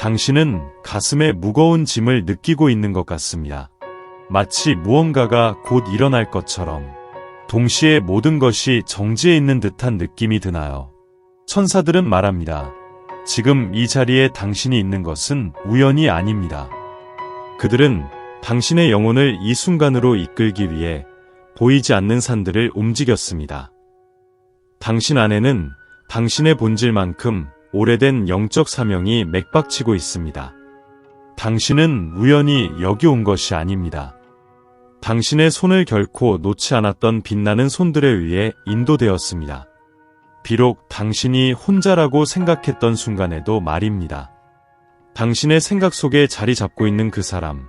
당신은 가슴에 무거운 짐을 느끼고 있는 것 같습니다. 마치 무언가가 곧 일어날 것처럼 동시에 모든 것이 정지해 있는 듯한 느낌이 드나요? 천사들은 말합니다. 지금 이 자리에 당신이 있는 것은 우연이 아닙니다. 그들은 당신의 영혼을 이 순간으로 이끌기 위해 보이지 않는 산들을 움직였습니다. 당신 안에는 당신의 본질만큼 오래된 영적 사명이 맥박치고 있습니다. 당신은 우연히 여기 온 것이 아닙니다. 당신의 손을 결코 놓지 않았던 빛나는 손들에 의해 인도되었습니다. 비록 당신이 혼자라고 생각했던 순간에도 말입니다. 당신의 생각 속에 자리 잡고 있는 그 사람,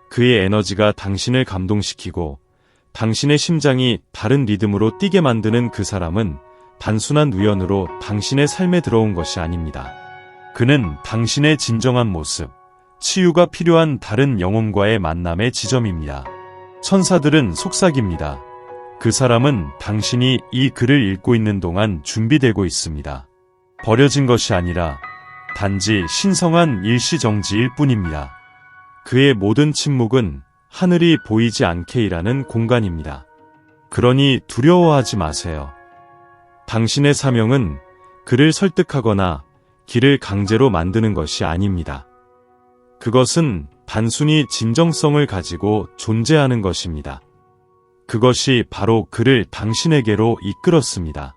그의 에너지가 당신을 감동시키고 당신의 심장이 다른 리듬으로 뛰게 만드는 그 사람은 단순한 우연으로 당신의 삶에 들어온 것이 아닙니다. 그는 당신의 진정한 모습, 치유가 필요한 다른 영혼과의 만남의 지점입니다. 천사들은 속삭입니다. 그 사람은 당신이 이 글을 읽고 있는 동안 준비되고 있습니다. 버려진 것이 아니라 단지 신성한 일시정지일 뿐입니다. 그의 모든 침묵은 하늘이 보이지 않게 일하는 공간입니다. 그러니 두려워하지 마세요. 당신의 사명은 그를 설득하거나 길을 강제로 만드는 것이 아닙니다. 그것은 단순히 진정성을 가지고 존재하는 것입니다. 그것이 바로 그를 당신에게로 이끌었습니다.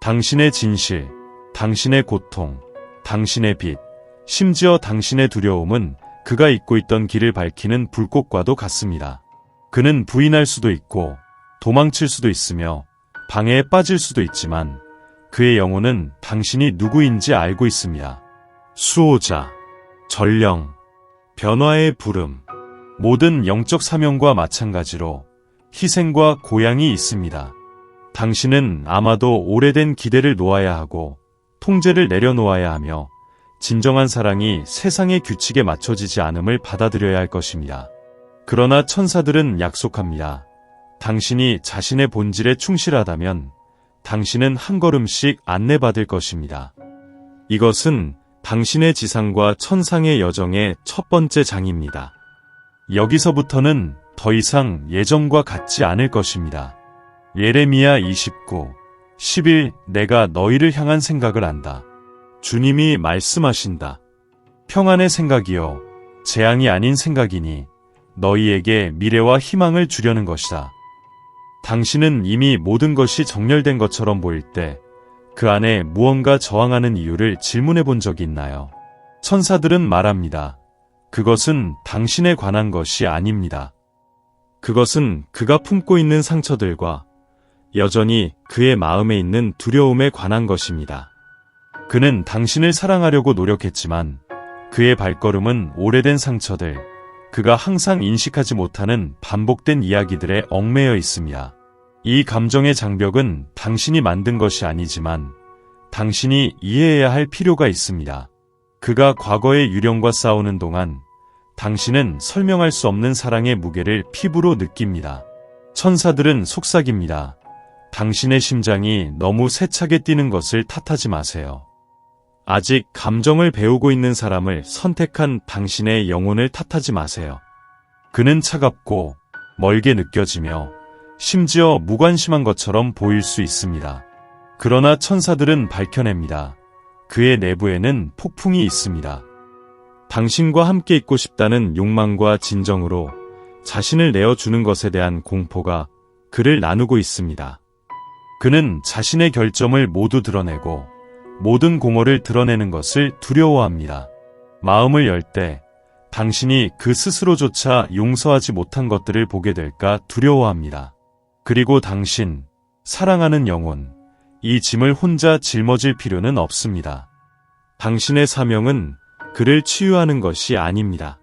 당신의 진실, 당신의 고통, 당신의 빛, 심지어 당신의 두려움은 그가 잇고 있던 길을 밝히는 불꽃과도 같습니다. 그는 부인할 수도 있고 도망칠 수도 있으며 방해에 빠질 수도 있지만 그의 영혼은 당신이 누구인지 알고 있습니다. 수호자, 전령, 변화의 부름, 모든 영적 사명과 마찬가지로 희생과 고향이 있습니다. 당신은 아마도 오래된 기대를 놓아야 하고 통제를 내려놓아야 하며 진정한 사랑이 세상의 규칙에 맞춰지지 않음을 받아들여야 할 것입니다. 그러나 천사들은 약속합니다. 당신이 자신의 본질에 충실하다면 당신은 한 걸음씩 안내받을 것입니다. 이것은 당신의 지상과 천상의 여정의 첫 번째 장입니다. 여기서부터는 더 이상 예전과 같지 않을 것입니다. 예레미야 29, 11 내가 너희를 향한 생각을 안다. 주님이 말씀하신다. 평안의 생각이요 재앙이 아닌 생각이니 너희에게 미래와 희망을 주려는 것이다. 당신은 이미 모든 것이 정렬된 것처럼 보일 때 그 안에 무언가 저항하는 이유를 질문해 본 적이 있나요? 천사들은 말합니다. 그것은 당신에 관한 것이 아닙니다. 그것은 그가 품고 있는 상처들과 여전히 그의 마음에 있는 두려움에 관한 것입니다. 그는 당신을 사랑하려고 노력했지만 그의 발걸음은 오래된 상처들, 그가 항상 인식하지 못하는 반복된 이야기들에 얽매여 있습니다. 이 감정의 장벽은 당신이 만든 것이 아니지만 당신이 이해해야 할 필요가 있습니다. 그가 과거의 유령과 싸우는 동안 당신은 설명할 수 없는 사랑의 무게를 피부로 느낍니다. 천사들은 속삭입니다. 당신의 심장이 너무 세차게 뛰는 것을 탓하지 마세요. 아직 감정을 배우고 있는 사람을 선택한 당신의 영혼을 탓하지 마세요. 그는 차갑고 멀게 느껴지며 심지어 무관심한 것처럼 보일 수 있습니다. 그러나 천사들은 밝혀냅니다. 그의 내부에는 폭풍이 있습니다. 당신과 함께 있고 싶다는 욕망과 진정으로 자신을 내어주는 것에 대한 공포가 그를 나누고 있습니다. 그는 자신의 결점을 모두 드러내고 모든 공허를 드러내는 것을 두려워합니다. 마음을 열 때 당신이 그 스스로조차 용서하지 못한 것들을 보게 될까 두려워합니다. 그리고 당신, 사랑하는 영혼, 이 짐을 혼자 짊어질 필요는 없습니다. 당신의 사명은 그를 치유하는 것이 아닙니다.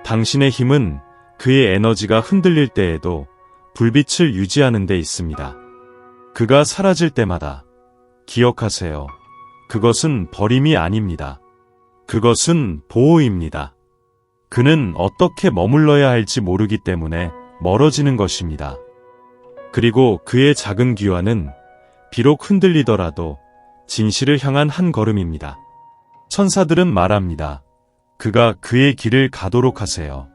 당신의 힘은 그의 에너지가 흔들릴 때에도 불빛을 유지하는 데 있습니다. 그가 사라질 때마다 기억하세요. 그것은 버림이 아닙니다. 그것은 보호입니다. 그는 어떻게 머물러야 할지 모르기 때문에 멀어지는 것입니다. 그리고 그의 작은 귀환은 비록 흔들리더라도 진실을 향한 한 걸음입니다. 천사들은 말합니다. 그가 그의 길을 가도록 하세요.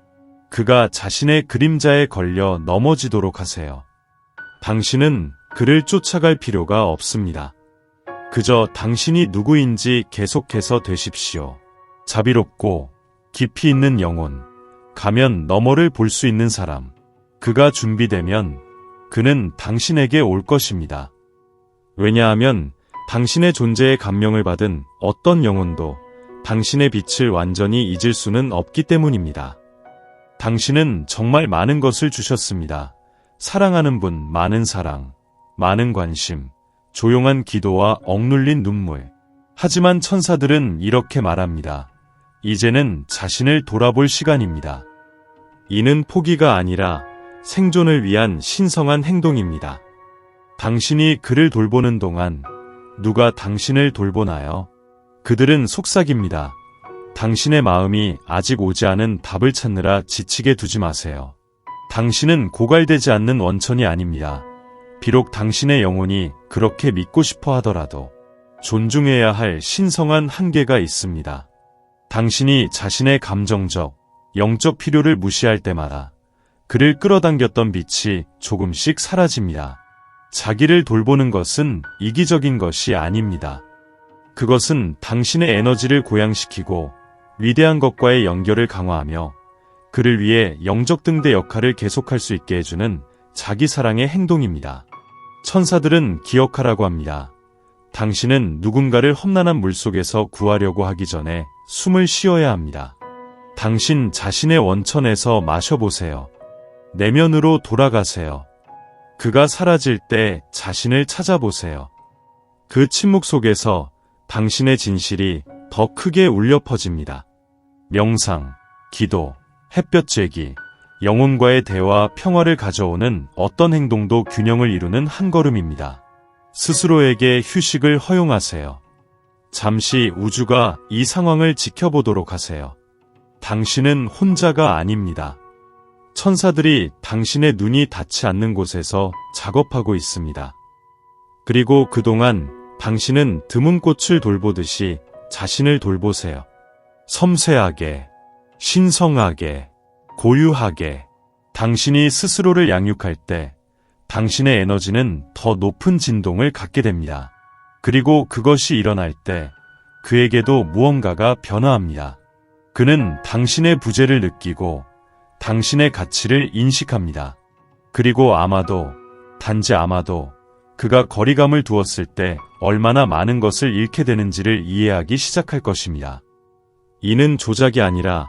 그가 자신의 그림자에 걸려 넘어지도록 하세요. 당신은 그를 쫓아갈 필요가 없습니다. 그저 당신이 누구인지 계속해서 되십시오. 자비롭고 깊이 있는 영혼, 가면 너머를 볼 수 있는 사람. 그가 준비되면 그는 당신에게 올 것입니다. 왜냐하면 당신의 존재에 감명을 받은 어떤 영혼도 당신의 빛을 완전히 잊을 수는 없기 때문입니다. 당신은 정말 많은 것을 주셨습니다. 사랑하는 분, 많은 사랑, 많은 관심, 조용한 기도와 억눌린 눈물. 하지만 천사들은 이렇게 말합니다. 이제는 자신을 돌아볼 시간입니다. 이는 포기가 아니라 생존을 위한 신성한 행동입니다. 당신이 그를 돌보는 동안 누가 당신을 돌보나요? 그들은 속삭입니다. 당신의 마음이 아직 오지 않은 답을 찾느라 지치게 두지 마세요. 당신은 고갈되지 않는 원천이 아닙니다. 비록 당신의 영혼이 그렇게 믿고 싶어 하더라도 존중해야 할 신성한 한계가 있습니다. 당신이 자신의 감정적, 영적 필요를 무시할 때마다 그를 끌어당겼던 빛이 조금씩 사라집니다. 자기를 돌보는 것은 이기적인 것이 아닙니다. 그것은 당신의 에너지를 고양시키고 위대한 것과의 연결을 강화하며 그를 위해 영적 등대 역할을 계속할 수 있게 해주는 자기 사랑의 행동입니다. 천사들은 기억하라고 합니다. 당신은 누군가를 험난한 물속에서 구하려고 하기 전에 숨을 쉬어야 합니다. 당신 자신의 원천에서 마셔보세요. 내면으로 돌아가세요. 그가 사라질 때 자신을 찾아보세요. 그 침묵 속에서 당신의 진실이 더 크게 울려 퍼집니다. 명상, 기도, 햇볕 쬐기, 영혼과의 대화, 평화를 가져오는 어떤 행동도 균형을 이루는 한 걸음입니다. 스스로에게 휴식을 허용하세요. 잠시 우주가 이 상황을 지켜보도록 하세요. 당신은 혼자가 아닙니다. 천사들이 당신의 눈이 닿지 않는 곳에서 작업하고 있습니다. 그리고 그동안 당신은 드문 꽃을 돌보듯이 자신을 돌보세요. 섬세하게, 신성하게, 고유하게. 당신이 스스로를 양육할 때 당신의 에너지는 더 높은 진동을 갖게 됩니다. 그리고 그것이 일어날 때 그에게도 무언가가 변화합니다. 그는 당신의 부재를 느끼고 당신의 가치를 인식합니다. 그리고 아마도, 단지 아마도 그가 거리감을 두었을 때 얼마나 많은 것을 잃게 되는지를 이해하기 시작할 것입니다. 이는 조작이 아니라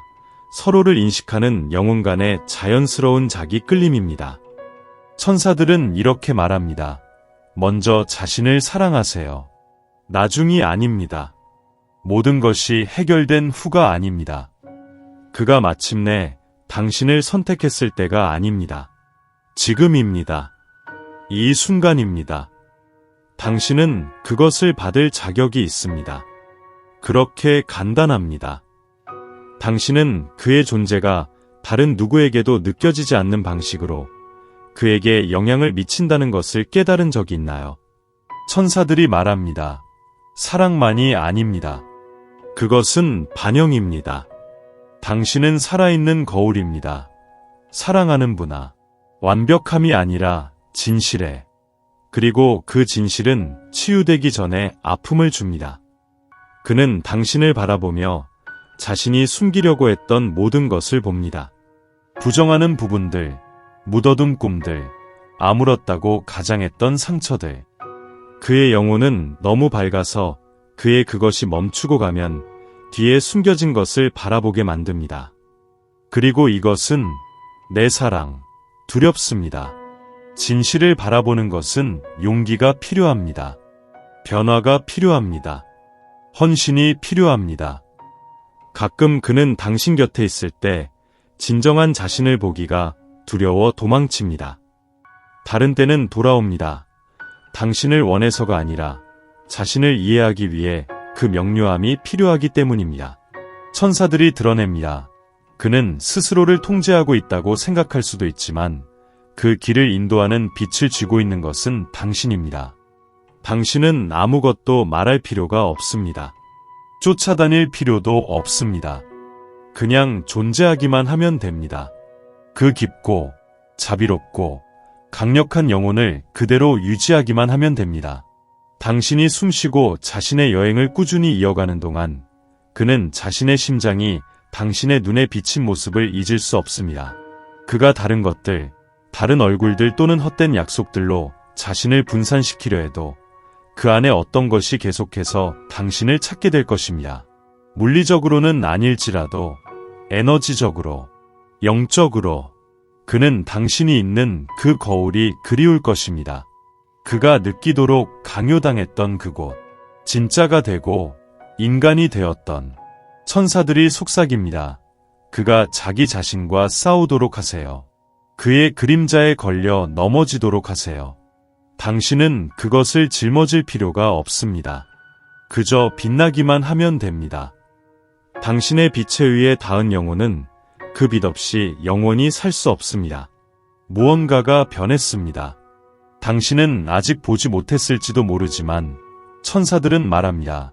서로를 인식하는 영혼 간의 자연스러운 자기 끌림입니다. 천사들은 이렇게 말합니다. 먼저 자신을 사랑하세요. 나중이 아닙니다. 모든 것이 해결된 후가 아닙니다. 그가 마침내 당신을 선택했을 때가 아닙니다. 지금입니다. 이 순간입니다. 당신은 그것을 받을 자격이 있습니다. 그렇게 간단합니다. 당신은 그의 존재가 다른 누구에게도 느껴지지 않는 방식으로 그에게 영향을 미친다는 것을 깨달은 적이 있나요? 천사들이 말합니다. 사랑만이 아닙니다. 그것은 반영입니다. 당신은 살아있는 거울입니다. 사랑하는 분아, 완벽함이 아니라 진실에. 그리고 그 진실은 치유되기 전에 아픔을 줍니다. 그는 당신을 바라보며 자신이 숨기려고 했던 모든 것을 봅니다. 부정하는 부분들, 묻어둔 꿈들, 아물었다고 가장했던 상처들. 그의 영혼은 너무 밝아서 그의 그것이 멈추고 가면 뒤에 숨겨진 것을 바라보게 만듭니다. 그리고 이것은 내 사랑, 두렵습니다. 진실을 바라보는 것은 용기가 필요합니다. 변화가 필요합니다. 헌신이 필요합니다. 가끔 그는 당신 곁에 있을 때 진정한 자신을 보기가 두려워 도망칩니다. 다른 때는 돌아옵니다. 당신을 원해서가 아니라 자신을 이해하기 위해 그 명료함이 필요하기 때문입니다. 천사들이 드러냅니다. 그는 스스로를 통제하고 있다고 생각할 수도 있지만 그 길을 인도하는 빛을 쥐고 있는 것은 당신입니다. 당신은 아무것도 말할 필요가 없습니다. 쫓아다닐 필요도 없습니다. 그냥 존재하기만 하면 됩니다. 그 깊고 자비롭고 강력한 영혼을 그대로 유지하기만 하면 됩니다. 당신이 숨쉬고 자신의 여행을 꾸준히 이어가는 동안 그는 자신의 심장이 당신의 눈에 비친 모습을 잊을 수 없습니다. 그가 다른 것들, 다른 얼굴들 또는 헛된 약속들로 자신을 분산시키려 해도 그 안에 어떤 것이 계속해서 당신을 찾게 될 것입니다. 물리적으로는 아닐지라도 에너지적으로, 영적으로 그는 당신이 있는 그 거울이 그리울 것입니다. 그가 느끼도록 강요당했던 그곳, 진짜가 되고 인간이 되었던 천사들이 속삭입니다. 그가 자기 자신과 싸우도록 하세요. 그의 그림자에 걸려 넘어지도록 하세요. 당신은 그것을 짊어질 필요가 없습니다. 그저 빛나기만 하면 됩니다. 당신의 빛에 의해 닿은 영혼은 그 빛 없이 영원히 살 수 없습니다. 무언가가 변했습니다. 당신은 아직 보지 못했을지도 모르지만 천사들은 말합니다.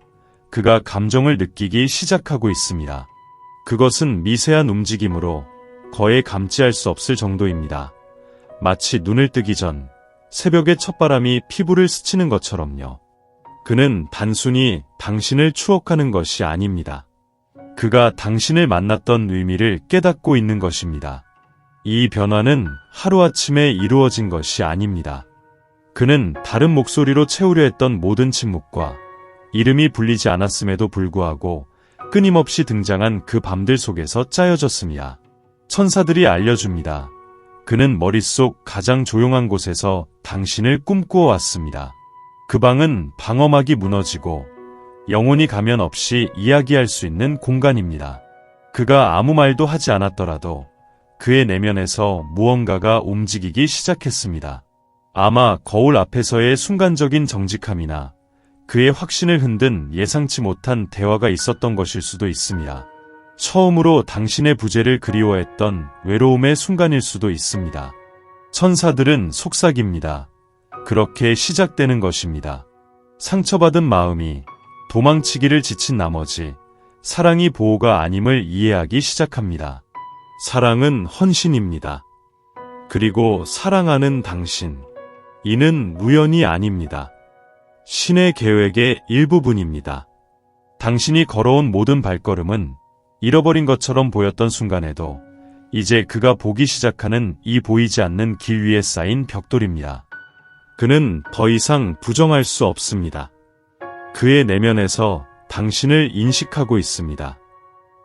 그가 감정을 느끼기 시작하고 있습니다. 그것은 미세한 움직임으로 거의 감지할 수 없을 정도입니다. 마치 눈을 뜨기 전 새벽의 첫바람이 피부를 스치는 것처럼요. 그는 단순히 당신을 추억하는 것이 아닙니다. 그가 당신을 만났던 의미를 깨닫고 있는 것입니다. 이 변화는 하루아침에 이루어진 것이 아닙니다. 그는 다른 목소리로 채우려 했던 모든 침묵과 이름이 불리지 않았음에도 불구하고 끊임없이 등장한 그 밤들 속에서 짜여졌습니다. 천사들이 알려줍니다. 그는 머릿속 가장 조용한 곳에서 당신을 꿈꾸어 왔습니다. 그 방은 방어막이 무너지고 영혼이 가면 없이 이야기할 수 있는 공간입니다. 그가 아무 말도 하지 않았더라도 그의 내면에서 무언가가 움직이기 시작했습니다. 아마 거울 앞에서의 순간적인 정직함이나 그의 확신을 흔든 예상치 못한 대화가 있었던 것일 수도 있습니다. 처음으로 당신의 부재를 그리워했던 외로움의 순간일 수도 있습니다. 천사들은 속삭입니다. 그렇게 시작되는 것입니다. 상처받은 마음이 도망치기를 지친 나머지 사랑이 보호가 아님을 이해하기 시작합니다. 사랑은 헌신입니다. 그리고 사랑하는 당신. 이는 우연이 아닙니다. 신의 계획의 일부분입니다. 당신이 걸어온 모든 발걸음은 잃어버린 것처럼 보였던 순간에도 이제 그가 보기 시작하는 이 보이지 않는 길 위에 쌓인 벽돌입니다. 그는 더 이상 부정할 수 없습니다. 그의 내면에서 당신을 인식하고 있습니다.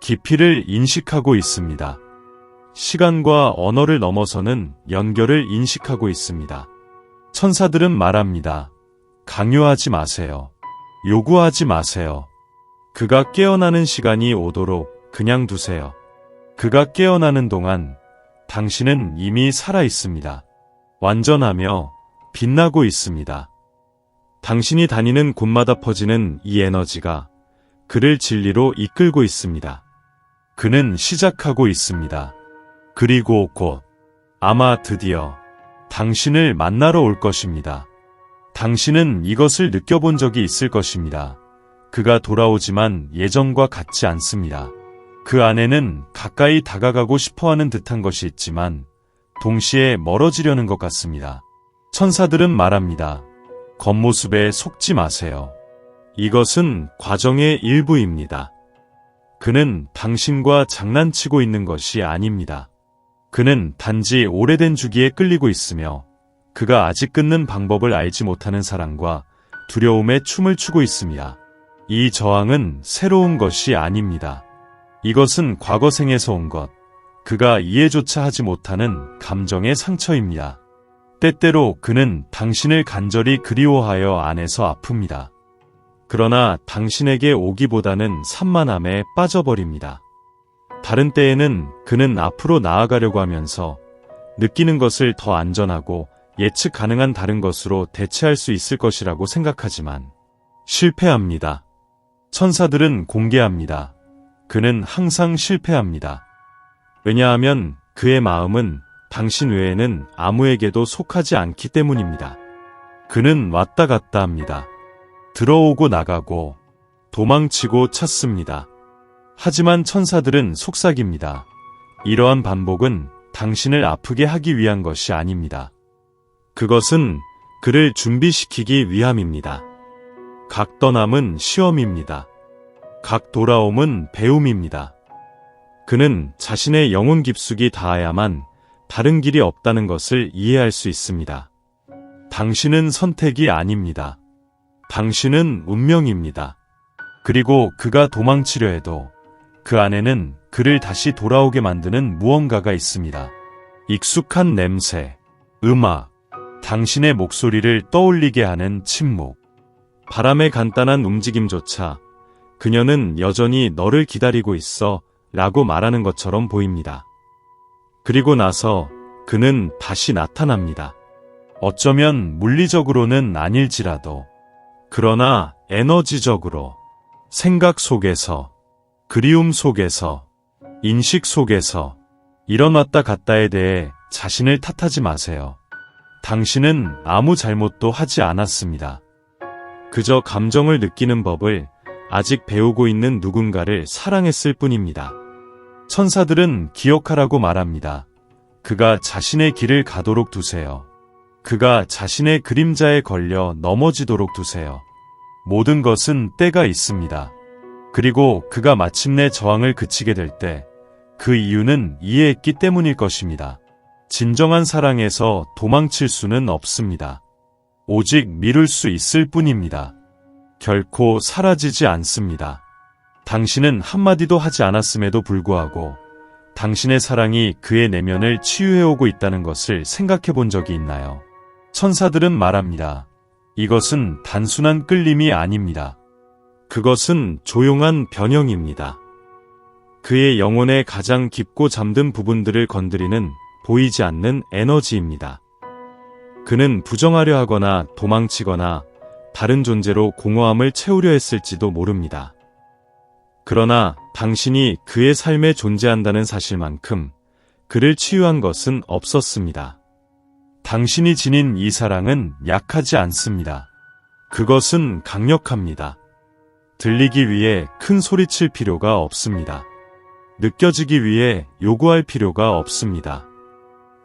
깊이를 인식하고 있습니다. 시간과 언어를 넘어서는 연결을 인식하고 있습니다. 천사들은 말합니다. 강요하지 마세요. 요구하지 마세요. 그가 깨어나는 시간이 오도록 그냥 두세요. 그가 깨어나는 동안 당신은 이미 살아 있습니다. 완전하며 빛나고 있습니다. 당신이 다니는 곳마다 퍼지는 이 에너지가 그를 진리로 이끌고 있습니다. 그는 시작하고 있습니다. 그리고 곧 아마 드디어 당신을 만나러 올 것입니다. 당신은 이것을 느껴본 적이 있을 것입니다. 그가 돌아오지만 예전과 같지 않습니다. 그 안에는 가까이 다가가고 싶어하는 듯한 것이 있지만 동시에 멀어지려는 것 같습니다. 천사들은 말합니다. 겉모습에 속지 마세요. 이것은 과정의 일부입니다. 그는 당신과 장난치고 있는 것이 아닙니다. 그는 단지 오래된 주기에 끌리고 있으며 그가 아직 끊는 방법을 알지 못하는 사랑과 두려움에 춤을 추고 있습니다. 이 저항은 새로운 것이 아닙니다. 이것은 과거 생에서 온 것, 그가 이해조차 하지 못하는 감정의 상처입니다. 때때로 그는 당신을 간절히 그리워하여 안에서 아픕니다. 그러나 당신에게 오기보다는 산만함에 빠져버립니다. 다른 때에는 그는 앞으로 나아가려고 하면서 느끼는 것을 더 안전하고 예측 가능한 다른 것으로 대체할 수 있을 것이라고 생각하지만 실패합니다. 천사들은 공개합니다. 그는 항상 실패합니다. 왜냐하면 그의 마음은 당신 외에는 아무에게도 속하지 않기 때문입니다. 그는 왔다 갔다 합니다. 들어오고 나가고 도망치고 찾습니다. 하지만 천사들은 속삭입니다. 이러한 반복은 당신을 아프게 하기 위한 것이 아닙니다. 그것은 그를 준비시키기 위함입니다. 각 떠남은 시험입니다. 각 돌아옴은 배움입니다. 그는 자신의 영혼 깊숙이 닿아야만 다른 길이 없다는 것을 이해할 수 있습니다. 당신은 선택이 아닙니다. 당신은 운명입니다. 그리고 그가 도망치려 해도 그 안에는 그를 다시 돌아오게 만드는 무언가가 있습니다. 익숙한 냄새, 음악, 당신의 목소리를 떠올리게 하는 침묵, 바람의 간단한 움직임조차 그녀는 여전히 너를 기다리고 있어 라고 말하는 것처럼 보입니다. 그리고 나서 그는 다시 나타납니다. 어쩌면 물리적으로는 아닐지라도, 그러나 에너지적으로, 생각 속에서, 그리움 속에서, 인식 속에서, 이런 왔다 갔다에 대해 자신을 탓하지 마세요. 당신은 아무 잘못도 하지 않았습니다. 그저 감정을 느끼는 법을 아직 배우고 있는 누군가를 사랑했을 뿐입니다. 천사들은 기억하라고 말합니다. 그가 자신의 길을 가도록 두세요. 그가 자신의 그림자에 걸려 넘어지도록 두세요. 모든 것은 때가 있습니다. 그리고 그가 마침내 저항을 그치게 될 때 그 이유는 이해했기 때문일 것입니다. 진정한 사랑에서 도망칠 수는 없습니다. 오직 미룰 수 있을 뿐입니다. 결코 사라지지 않습니다. 당신은 한마디도 하지 않았음에도 불구하고 당신의 사랑이 그의 내면을 치유해오고 있다는 것을 생각해 본 적이 있나요? 천사들은 말합니다. 이것은 단순한 끌림이 아닙니다. 그것은 조용한 변형입니다. 그의 영혼의 가장 깊고 잠든 부분들을 건드리는 보이지 않는 에너지입니다. 그는 부정하려 하거나 도망치거나 다른 존재로 공허함을 채우려 했을지도 모릅니다. 그러나 당신이 그의 삶에 존재한다는 사실만큼 그를 치유한 것은 없었습니다. 당신이 지닌 이 사랑은 약하지 않습니다. 그것은 강력합니다. 들리기 위해 큰 소리칠 필요가 없습니다. 느껴지기 위해 요구할 필요가 없습니다.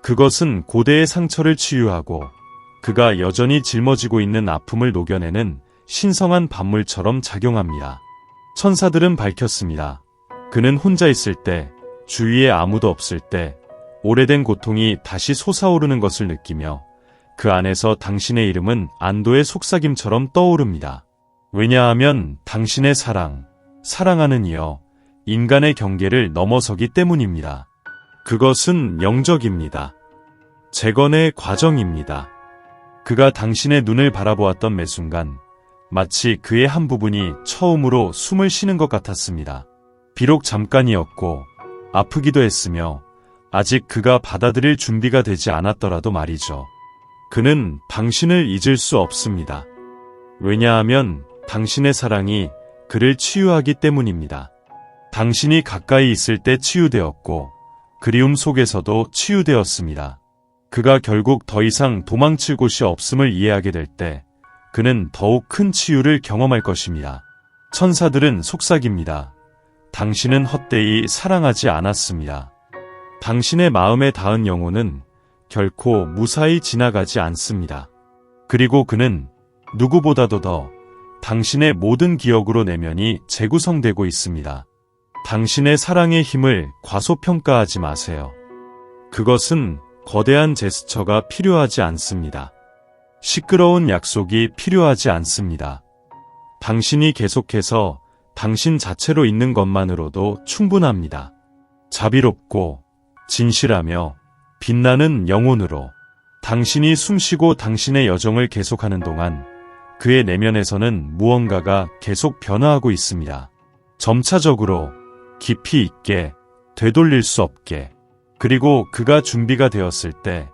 그것은 고대의 상처를 치유하고 그가 여전히 짊어지고 있는 아픔을 녹여내는 신성한 반물처럼 작용합니다. 천사들은 밝혔습니다. 그는 혼자 있을 때, 주위에 아무도 없을 때, 오래된 고통이 다시 솟아오르는 것을 느끼며 그 안에서 당신의 이름은 안도의 속삭임처럼 떠오릅니다. 왜냐하면 당신의 사랑하는 이여, 인간의 경계를 넘어서기 때문입니다. 그것은 영적입니다. 재건의 과정입니다. 그가 당신의 눈을 바라보았던 매 순간 마치 그의 한 부분이 처음으로 숨을 쉬는 것 같았습니다. 비록 잠깐이었고 아프기도 했으며 아직 그가 받아들일 준비가 되지 않았더라도 말이죠. 그는 당신을 잊을 수 없습니다. 왜냐하면 당신의 사랑이 그를 치유하기 때문입니다. 당신이 가까이 있을 때 치유되었고 그리움 속에서도 치유되었습니다. 그가 결국 더 이상 도망칠 곳이 없음을 이해하게 될 때 그는 더욱 큰 치유를 경험할 것입니다. 천사들은 속삭입니다. 당신은 헛되이 사랑하지 않았습니다. 당신의 마음에 닿은 영혼은 결코 무사히 지나가지 않습니다. 그리고 그는 누구보다도 더 당신의 모든 기억으로 내면이 재구성되고 있습니다. 당신의 사랑의 힘을 과소평가하지 마세요. 그것은 거대한 제스처가 필요하지 않습니다. 시끄러운 약속이 필요하지 않습니다. 당신이 계속해서 당신 자체로 있는 것만으로도 충분합니다. 자비롭고 진실하며 빛나는 영혼으로 당신이 숨쉬고 당신의 여정을 계속하는 동안 그의 내면에서는 무언가가 계속 변화하고 있습니다. 점차적으로 깊이 있게 되돌릴 수 없게 그리고 그가 준비가 되었을 때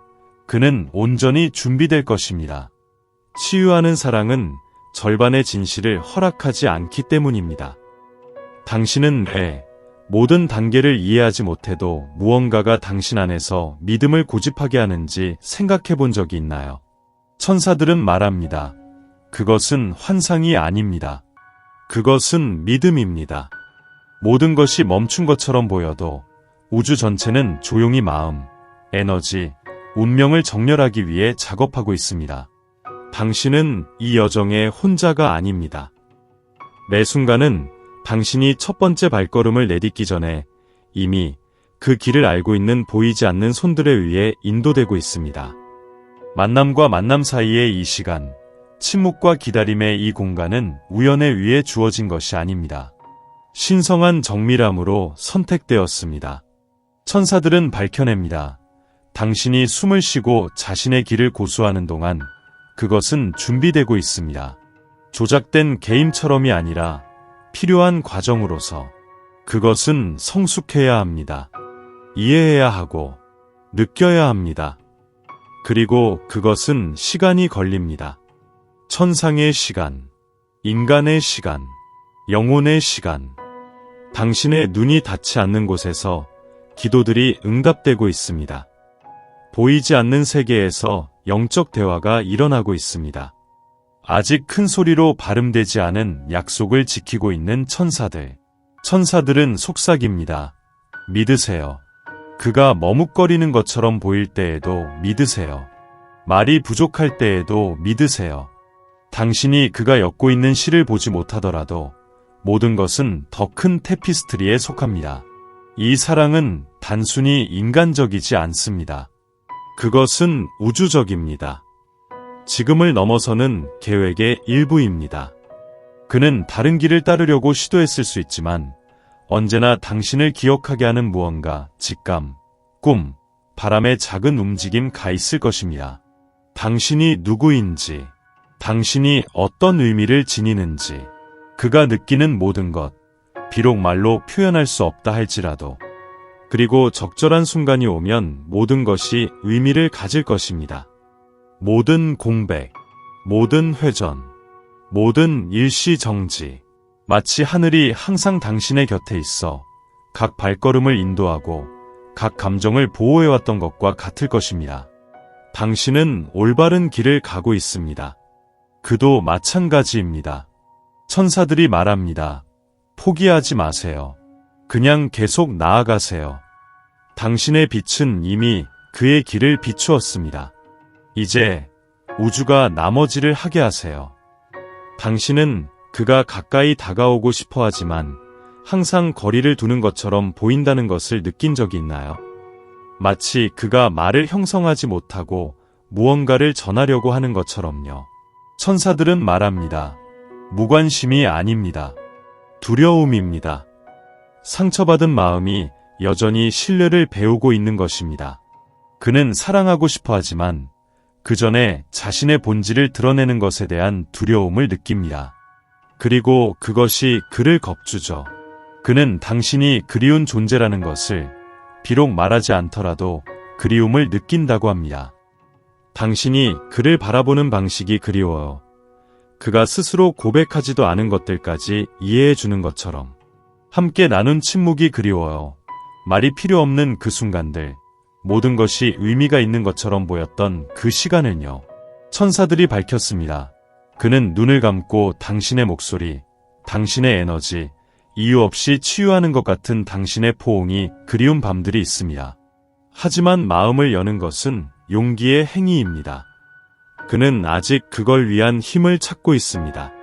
그는 온전히 준비될 것입니다. 치유하는 사랑은 절반의 진실을 허락하지 않기 때문입니다. 당신은 왜 모든 단계를 이해하지 못해도 무언가가 당신 안에서 믿음을 고집하게 하는지 생각해 본 적이 있나요? 천사들은 말합니다. 그것은 환상이 아닙니다. 그것은 믿음입니다. 모든 것이 멈춘 것처럼 보여도 우주 전체는 조용히 마음, 에너지, 운명을 정렬하기 위해 작업하고 있습니다. 당신은 이 여정에 혼자가 아닙니다. 매 순간은 당신이 첫 번째 발걸음을 내딛기 전에 이미 그 길을 알고 있는 보이지 않는 손들에 의해 인도되고 있습니다. 만남과 만남 사이의 이 시간, 침묵과 기다림의 이 공간은 우연에 의해 주어진 것이 아닙니다. 신성한 정밀함으로 선택되었습니다. 천사들은 밝혀냅니다. 당신이 숨을 쉬고 자신의 길을 고수하는 동안 그것은 준비되고 있습니다. 조작된 게임처럼이 아니라 필요한 과정으로서 그것은 성숙해야 합니다. 이해해야 하고 느껴야 합니다. 그리고 그것은 시간이 걸립니다. 천상의 시간, 인간의 시간, 영혼의 시간. 당신의 눈이 닿지 않는 곳에서 기도들이 응답되고 있습니다. 보이지 않는 세계에서 영적 대화가 일어나고 있습니다. 아직 큰 소리로 발음되지 않은 약속을 지키고 있는 천사들. 천사들은 속삭입니다. 믿으세요. 그가 머뭇거리는 것처럼 보일 때에도 믿으세요. 말이 부족할 때에도 믿으세요. 당신이 그가 엮고 있는 실을 보지 못하더라도 모든 것은 더 큰 테피스트리에 속합니다. 이 사랑은 단순히 인간적이지 않습니다. 그것은 우주적입니다. 지금을 넘어서는 계획의 일부입니다. 그는 다른 길을 따르려고 시도했을 수 있지만 언제나 당신을 기억하게 하는 무언가, 직감, 꿈, 바람의 작은 움직임 가 있을 것입니다. 당신이 누구인지, 당신이 어떤 의미를 지니는지, 그가 느끼는 모든 것, 비록 말로 표현할 수 없다 할지라도, 그리고 적절한 순간이 오면 모든 것이 의미를 가질 것입니다. 모든 공백, 모든 회전, 모든 일시정지, 마치 하늘이 항상 당신의 곁에 있어 각 발걸음을 인도하고 각 감정을 보호해왔던 것과 같을 것입니다. 당신은 올바른 길을 가고 있습니다. 그도 마찬가지입니다. 천사들이 말합니다. 포기하지 마세요. 그냥 계속 나아가세요. 당신의 빛은 이미 그의 길을 비추었습니다. 이제 우주가 나머지를 하게 하세요. 당신은 그가 가까이 다가오고 싶어 하지만 항상 거리를 두는 것처럼 보인다는 것을 느낀 적이 있나요? 마치 그가 말을 형성하지 못하고 무언가를 전하려고 하는 것처럼요. 천사들은 말합니다. 무관심이 아닙니다. 두려움입니다. 상처받은 마음이 여전히 신뢰를 배우고 있는 것입니다. 그는 사랑하고 싶어 하지만 그 전에 자신의 본질을 드러내는 것에 대한 두려움을 느낍니다. 그리고 그것이 그를 겁주죠. 그는 당신이 그리운 존재라는 것을 비록 말하지 않더라도 그리움을 느낀다고 합니다. 당신이 그를 바라보는 방식이 그리워요. 그가 스스로 고백하지도 않은 것들까지 이해해 주는 것처럼. 함께 나눈 침묵이 그리워요. 말이 필요 없는 그 순간들, 모든 것이 의미가 있는 것처럼 보였던 그 시간을요. 천사들이 밝혔습니다. 그는 눈을 감고 당신의 목소리, 당신의 에너지, 이유 없이 치유하는 것 같은 당신의 포옹이 그리운 밤들이 있습니다. 하지만 마음을 여는 것은 용기의 행위입니다. 그는 아직 그걸 위한 힘을 찾고 있습니다.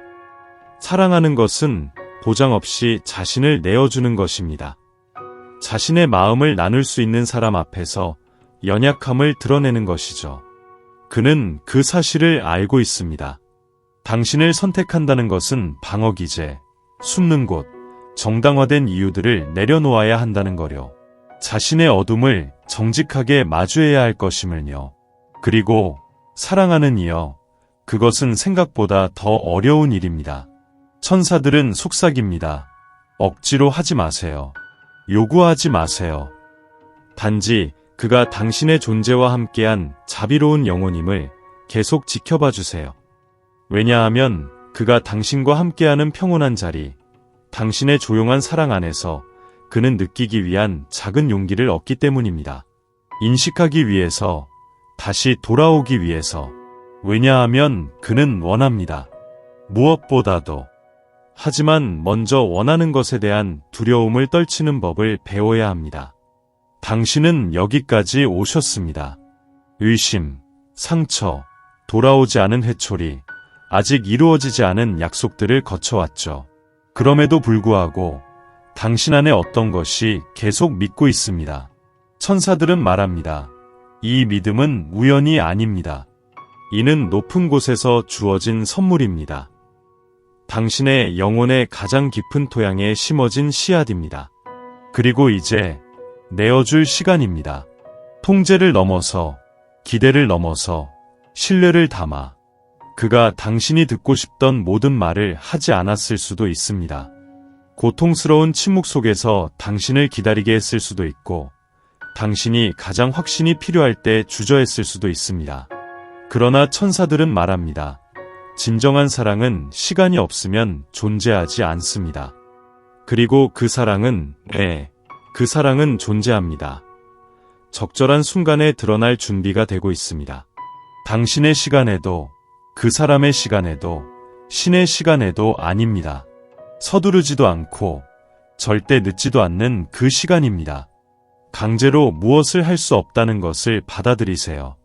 사랑하는 것은 보장 없이 자신을 내어주는 것입니다. 자신의 마음을 나눌 수 있는 사람 앞에서 연약함을 드러내는 것이죠. 그는 그 사실을 알고 있습니다. 당신을 선택한다는 것은 방어기제, 숨는 곳, 정당화된 이유들을 내려놓아야 한다는 거려. 자신의 어둠을 정직하게 마주해야 할 것임을요. 그리고 사랑하는 이여, 그것은 생각보다 더 어려운 일입니다. 천사들은 속삭입니다. 억지로 하지 마세요. 요구하지 마세요. 단지 그가 당신의 존재와 함께한 자비로운 영혼임을 계속 지켜봐 주세요. 왜냐하면 그가 당신과 함께하는 평온한 자리, 당신의 조용한 사랑 안에서 그는 느끼기 위한 작은 용기를 얻기 때문입니다. 인식하기 위해서, 다시 돌아오기 위해서. 왜냐하면 그는 원합니다. 무엇보다도 하지만 먼저 원하는 것에 대한 두려움을 떨치는 법을 배워야 합니다. 당신은 여기까지 오셨습니다. 의심, 상처, 돌아오지 않은 회초리, 아직 이루어지지 않은 약속들을 거쳐왔죠. 그럼에도 불구하고 당신 안에 어떤 것이 계속 믿고 있습니다. 천사들은 말합니다. 이 믿음은 우연이 아닙니다. 이는 높은 곳에서 주어진 선물입니다. 당신의 영혼의 가장 깊은 토양에 심어진 씨앗입니다. 그리고 이제 내어줄 시간입니다. 통제를 넘어서, 기대를 넘어서, 신뢰를 담아 그가 당신이 듣고 싶던 모든 말을 하지 않았을 수도 있습니다. 고통스러운 침묵 속에서 당신을 기다리게 했을 수도 있고, 당신이 가장 확신이 필요할 때 주저했을 수도 있습니다. 그러나 천사들은 말합니다. 진정한 사랑은 시간이 없으면 존재하지 않습니다. 그리고 그 사랑은 존재합니다. 적절한 순간에 드러날 준비가 되고 있습니다. 당신의 시간에도, 그 사람의 시간에도, 신의 시간에도 아닙니다. 서두르지도 않고 절대 늦지도 않는 그 시간입니다. 강제로 무엇을 할 수 없다는 것을 받아들이세요.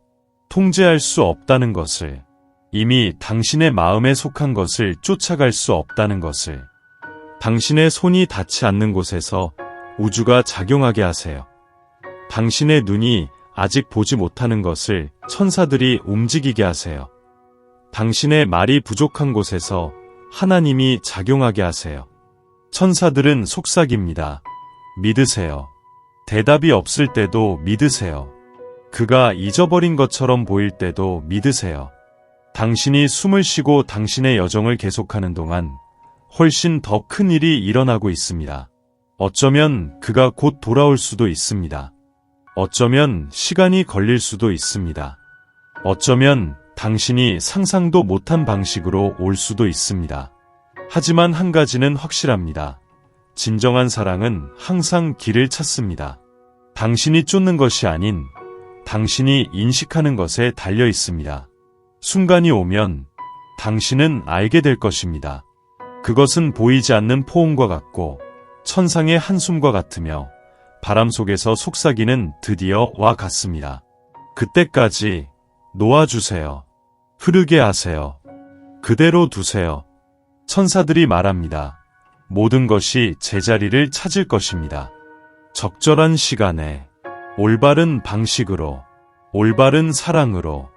통제할 수 없다는 것을, 이미 당신의 마음에 속한 것을 쫓아갈 수 없다는 것을, 당신의 손이 닿지 않는 곳에서 우주가 작용하게 하세요. 당신의 눈이 아직 보지 못하는 것을 천사들이 움직이게 하세요. 당신의 말이 부족한 곳에서 하나님이 작용하게 하세요. 천사들은 속삭입니다. 믿으세요. 대답이 없을 때도 믿으세요. 그가 잊어버린 것처럼 보일 때도 믿으세요. 당신이 숨을 쉬고 당신의 여정을 계속하는 동안 훨씬 더 큰 일이 일어나고 있습니다. 어쩌면 그가 곧 돌아올 수도 있습니다. 어쩌면 시간이 걸릴 수도 있습니다. 어쩌면 당신이 상상도 못한 방식으로 올 수도 있습니다. 하지만 한 가지는 확실합니다. 진정한 사랑은 항상 길을 찾습니다. 당신이 쫓는 것이 아닌 당신이 인식하는 것에 달려 있습니다. 순간이 오면 당신은 알게 될 것입니다. 그것은 보이지 않는 포옹과 같고 천상의 한숨과 같으며 바람 속에서 속삭이는 드디어 와 같습니다. 그때까지 놓아주세요. 흐르게 하세요. 그대로 두세요. 천사들이 말합니다. 모든 것이 제자리를 찾을 것입니다. 적절한 시간에, 올바른 방식으로, 올바른 사랑으로,